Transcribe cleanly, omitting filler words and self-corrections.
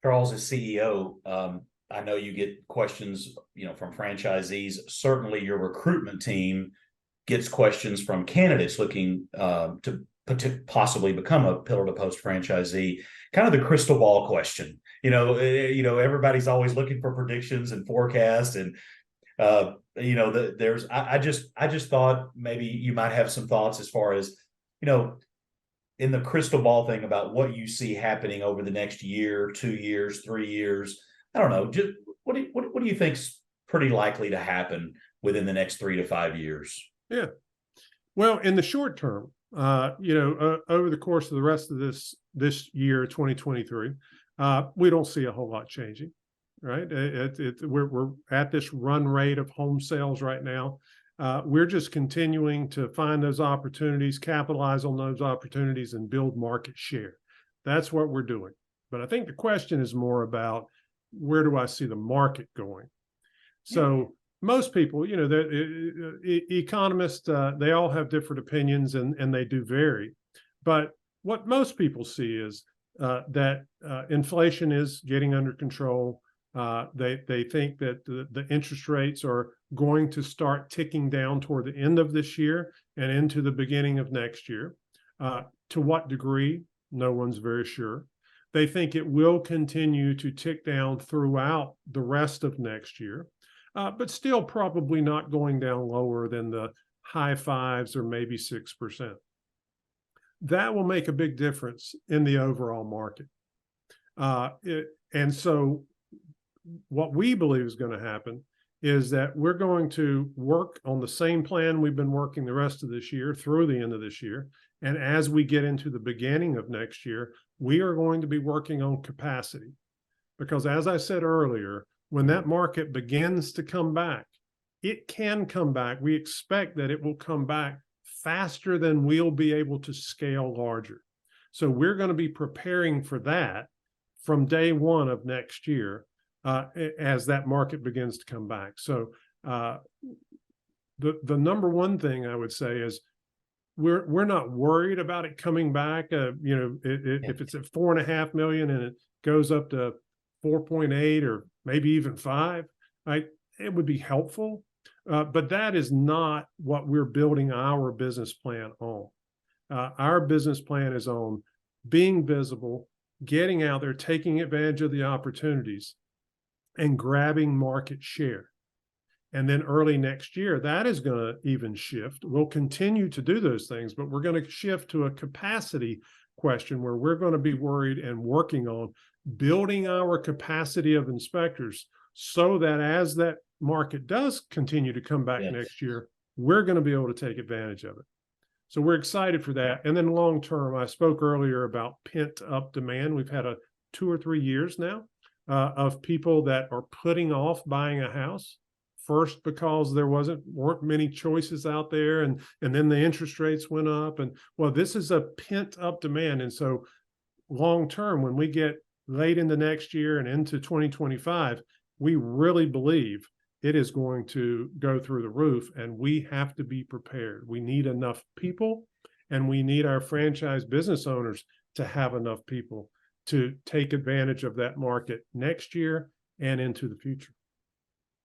Charles, as CEO, I know you get questions, from franchisees. Certainly, your recruitment team gets questions from candidates looking to possibly become a pillar to post franchisee. Kind of the crystal ball question. Everybody's always looking for predictions and forecasts, and I just thought maybe you might have some thoughts as far as in the crystal ball thing about what you see happening over the next year, 2 years, 3 years. I don't know. Just what do you think's pretty likely to happen within the next 3 to 5 years? Yeah. Well, in the short term, over the course of the rest of this year, 2023, we don't see a whole lot changing, right? We're at this run rate of home sales right now. We're just continuing to find those opportunities, capitalize on those opportunities, and build market share. That's what we're doing. But I think the question is more about, where do I see the market going? So most people, the economists, they all have different opinions, and they do vary. But what most people see is that inflation is getting under control. They think that the interest rates are going to start ticking down toward the end of this year and into the beginning of next year. To what degree? No one's very sure. They think it will continue to tick down throughout the rest of next year, but still probably not going down lower than the high fives or maybe 6%. That will make a big difference in the overall market. And so what we believe is going to happen is that we're going to work on the same plan we've been working the rest of this year through the end of this year. And as we get into the beginning of next year, we are going to be working on capacity. Because as I said earlier, when that market begins to come back, it can come back. We expect that it will come back faster than we'll be able to scale larger. So we're going to be preparing for that from day one of next year as that market begins to come back. So the number one thing I would say is we're not worried about it coming back. If it's at 4.5 million and it goes up to 4.8 or maybe even 5, right? It would be helpful. But that is not what we're building our business plan on. Our business plan is on being visible, getting out there, taking advantage of the opportunities, and grabbing market share. And then early next year, that is going to even shift. We'll continue to do those things, but we're going to shift to a capacity question where we're going to be worried and working on building our capacity of inspectors so that as that market does continue to come back next year, we're going to be able to take advantage of it. So we're excited for that. And then long term, I spoke earlier about pent up demand. We've had 2 or 3 years now of people that are putting off buying a house. First, because there weren't many choices out there, and then the interest rates went up. And well, this is a pent up demand. And so long term, when we get late into next year and into 2025, we really believe it is going to go through the roof, and we have to be prepared. We need enough people, and we need our franchise business owners to have enough people to take advantage of that market next year and into the future.